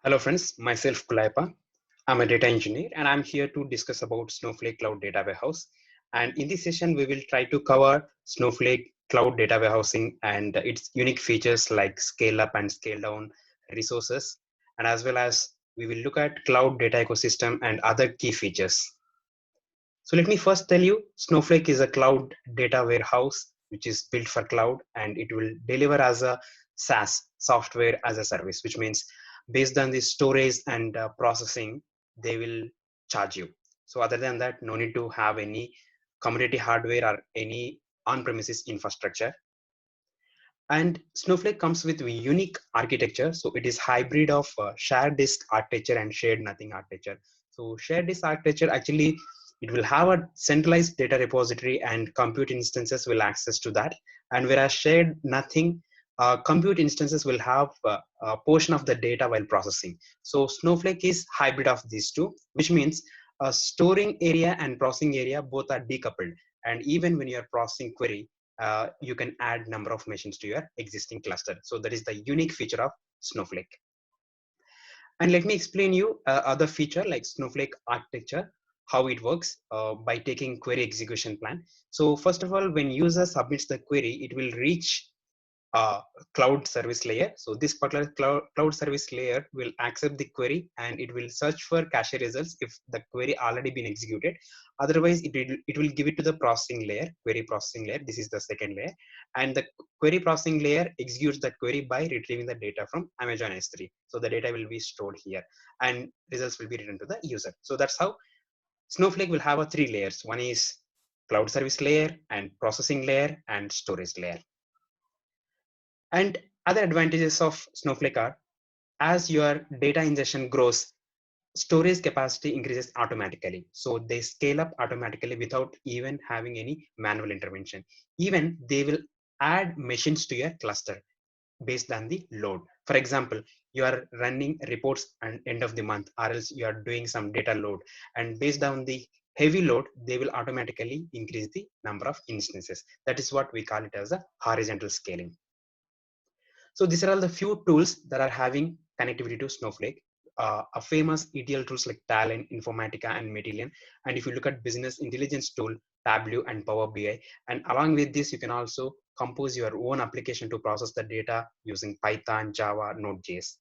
Hello friends, myself Kulaipa. I'm a data engineer and I'm here to discuss about Snowflake Cloud Data Warehouse. And in this session, we will try to cover Snowflake Cloud Data Warehousing and its unique features like scale up and scale down resources. And as well as we will look at cloud data ecosystem and other key features. So let me first tell you, Snowflake is a cloud data warehouse which is built for cloud and it will deliver as a SaaS, software as a service, which means based on the storage and processing, they will charge you. So other than that, no need to have any commodity hardware or any on-premises infrastructure. And Snowflake comes with a unique architecture. So it is hybrid of shared disk architecture and shared nothing architecture. So shared disk architecture actually it will have a centralized data repository and compute instances will access to that. And whereas shared nothing, compute instances will have a portion of the data while processing. So Snowflake is hybrid of these two, which means storing area and processing area both are decoupled. And even when you are processing query, you can add number of machines to your existing cluster. So that is the unique feature of Snowflake. And let me explain you other feature like Snowflake architecture, how it works by taking query execution plan. So first of all, when user submits the query, it will reach uh, cloud service layer. So this particular cloud service layer will accept the query and it will search for cache results if the query already been executed. Otherwise, it will give it to the processing layer, query processing layer. This is the second layer. And the query processing layer executes that query by retrieving the data from Amazon S3. So the data will be stored here and results will be written to the user. So that's how Snowflake will have a three layers. One is cloud service layer and processing layer and storage layer. And other advantages of Snowflake are as your data ingestion grows, storage capacity increases automatically. So they scale up automatically without even having any manual intervention. Even they will add machines to your cluster based on the load. For example, you are running reports at end of the month, or else you are doing some data load, and based on the heavy load, they will automatically increase the number of instances. That is what we call it as a horizontal scaling. So these are all the few tools that are having connectivity to Snowflake. A famous ETL tools like Talent, Informatica, and Matillion. And if you look at business intelligence tool, Tableau and Power BI. And along with this, you can also compose your own application to process the data using Python, Java, Node.js.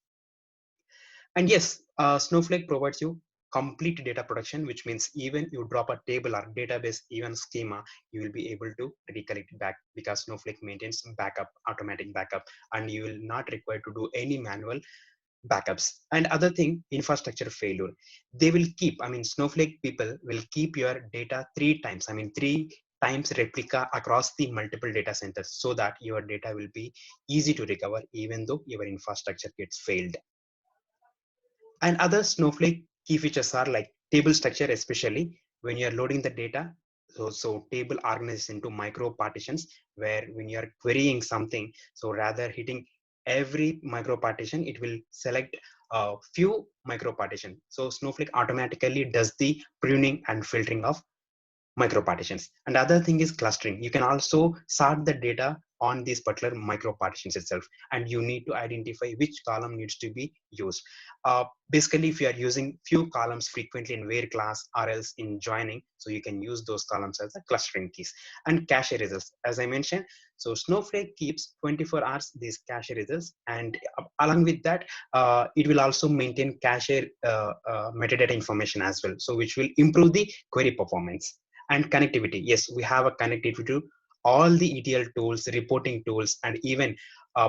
And yes, Snowflake provides you complete data protection, which means even you drop a table or database, even schema, you will be able to recollect it back because Snowflake maintains backup, automatic backup, and you will not require to do any manual backups. And other thing, infrastructure failure. They will keep, I mean, Snowflake people will keep your data three times, I mean, three times replica across the multiple data centers so that your data will be easy to recover even though your infrastructure gets failed. And other Snowflake key features are like table structure, especially when you're loading the data. So table organizes into micro partitions where when you're querying something, so rather hitting every micro partition, it will select a few micro partition. So Snowflake automatically does the pruning and filtering of micro partitions. And the other thing is clustering. You can also sort the data on these particular micro partitions itself, and you need to identify which column needs to be used. Basically, if you are using few columns frequently in where class or else in joining, so you can use those columns as the clustering keys. And cache results, as I mentioned, so Snowflake keeps 24 hours these cache results, and along with that, it will also maintain cache metadata information as well, so which will improve the query performance. And connectivity, yes, we have a connectivity to all the ETL tools, reporting tools, and even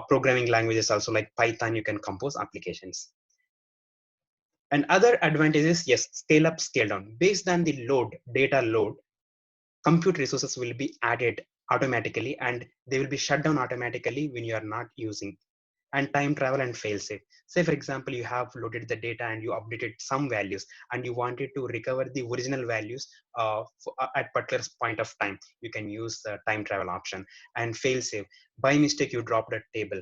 programming languages also like Python, you can compose applications. And other advantages, yes, scale up, scale down. Based on the load, data load, compute resources will be added automatically and they will be shut down automatically when you are not using. And time travel and fail safe. Say, for example, you have loaded the data and you updated some values and you wanted to recover the original values at particular point of time. You can use the time travel option. And fail safe. By mistake, you dropped a table.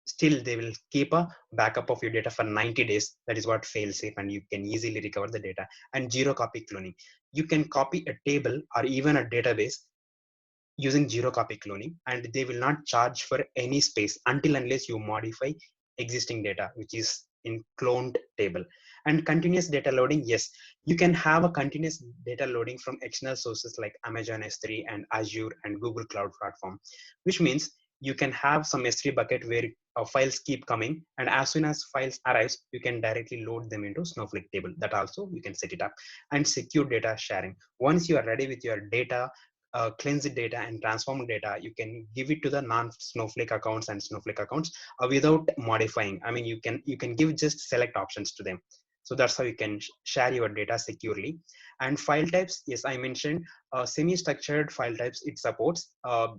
Still, they will keep a backup of your data for 90 days. That is what fail safe, and you can easily recover the data. And zero copy cloning. You can copy a table or even a database using zero copy cloning, and they will not charge for any space until unless you modify existing data, which is in cloned table. And continuous data loading, yes, you can have a continuous data loading from external sources like Amazon S3 and Azure and Google Cloud Platform, which means you can have some S3 bucket where files keep coming, and as soon as files arrives, you can directly load them into Snowflake table. That also you can set it up. And secure data sharing. Once you are ready with your data, cleansed data and transformed data, you can give it to the non-Snowflake accounts and Snowflake accounts without modifying. I mean, you can give just select options to them. So that's how you can share your data securely. And file types, yes, I mentioned semi-structured file types. It supports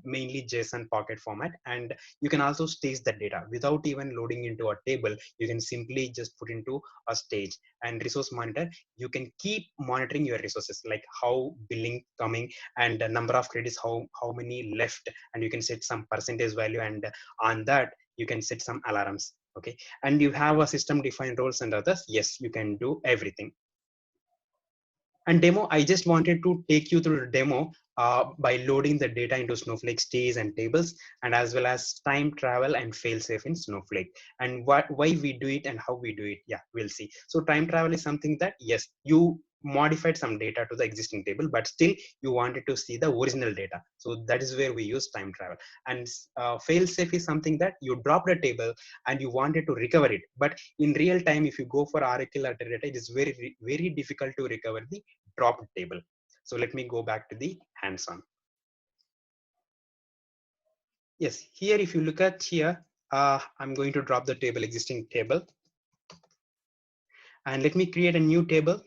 mainly JSON Pocket format, and you can also stage the data without even loading into a table. You can simply just put into a stage. And resource monitor, you can keep monitoring your resources, like how billing coming and the number of credits, how many left, and you can set some percentage value, and on that you can set some alarms. Okay, and you have a system defined roles and others. Yes, you can do everything. And demo, I just wanted to take you through the demo by loading the data into Snowflake stays and tables, and as well as time travel and fail safe in Snowflake, and why we do it and how we do it. Yeah, we'll see. So time travel is something that, yes, you modified some data to the existing table, but still you wanted to see the original data. So that is where we use time travel. And fail safe is something that you dropped a table and you wanted to recover it. But in real time, if you go for Oracle or Teradata, it is very difficult to recover the dropped table. So let me go back to the hands-on. Yes, here if you look at here, I'm going to drop the table, existing table. And let me create a new table.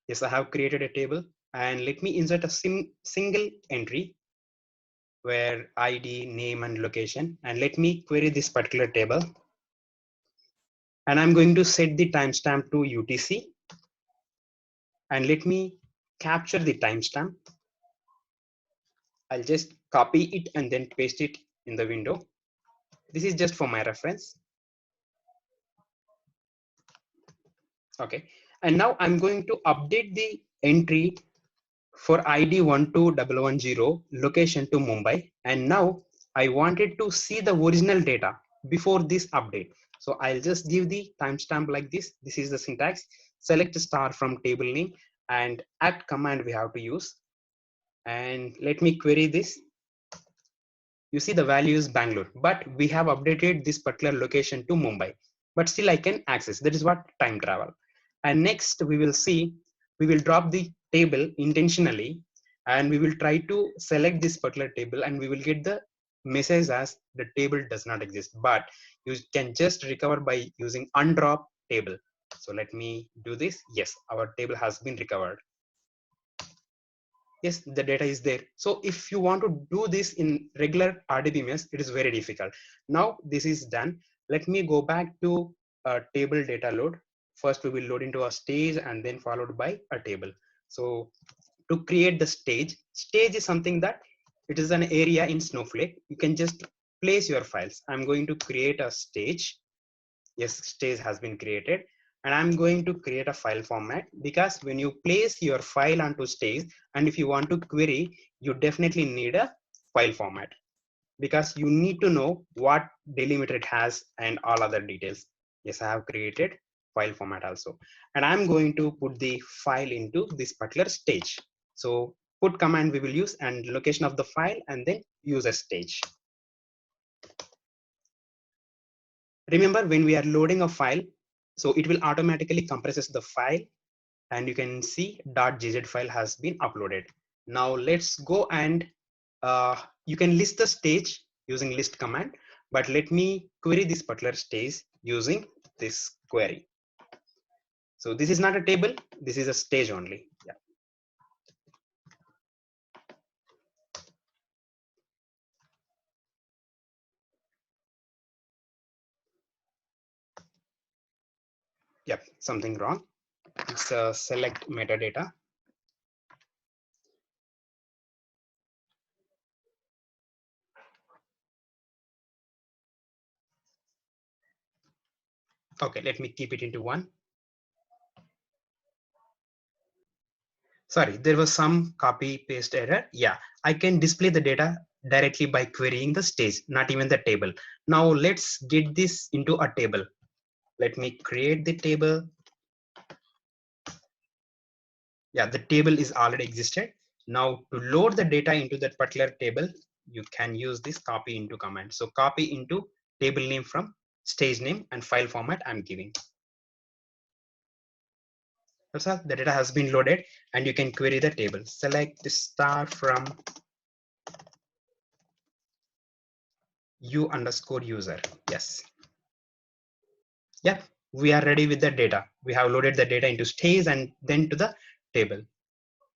Yes, I have created a table. And let me insert a single entry where ID, name, and location. And let me query this particular table. And I'm going to set the timestamp to UTC. And let me capture the timestamp. I'll just copy it and then paste it in the window. This is just for my reference. Okay, and now I'm going to update the entry for ID 12110 location to Mumbai. And now I wanted to see the original data before this update. So I'll just give the timestamp like this. This is the syntax. Select star from table name and add command we have to use. And let me query this. You see the value is Bangalore, but we have updated this particular location to Mumbai, but still I can access. That is what time travel. And next we will see, we will drop the table intentionally and we will try to select this particular table and we will get the message as the table does not exist, but you can just recover by using undrop table. So let me do this. Yes, our table has been recovered. Yes, the data is there. So if you want to do this in regular RDBMS, it is very difficult. Now this is done. Let me go back to a table data load. First we will load into a stage and then followed by a table. So to create the stage is something that it is an area in Snowflake. You can just place your files. I'm going to create a stage. Yes, stage has been created. And I'm going to create a file format, because when you place your file onto stage and if you want to query, you definitely need a file format, because you need to know what delimiter it has and all other details. Yes, I have created file format also. And I'm going to put the file into this particular stage. So put command we will use and location of the file and then use a stage. Remember, when we are loading a file, so it will automatically compresses the file and you can see .gz file has been uploaded. Now let's go and you can list the stage using list command, but let me query this particular stage using this query. So this is not a table, this is a stage only. Yeah. Yep, something wrong. It's select metadata. Okay, let me keep it into 1. Sorry, there was some copy paste error. Yeah, I can display the data directly by querying the stage, not even the table. Now let's get this into a table. Let me create the table. Yeah, the table is already existed. Now to load the data into that particular table, you can use this copy into command. So copy into table name from stage name and file format I'm giving. That's all. The data has been loaded and you can query the table. Select the star from u_user. Yes. Yeah, we are ready with the data. We have loaded the data into stage and then to the table.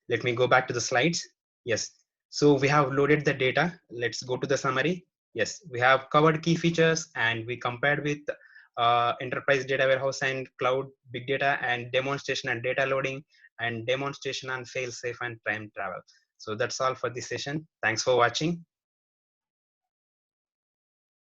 Let me go back to the slides. Yes. So we have loaded the data. Let's go to the summary. Yes, we have covered key features and we compared with enterprise data warehouse and cloud big data and demonstration and data loading and demonstration on fail safe and time travel. So that's all for this session. Thanks for watching.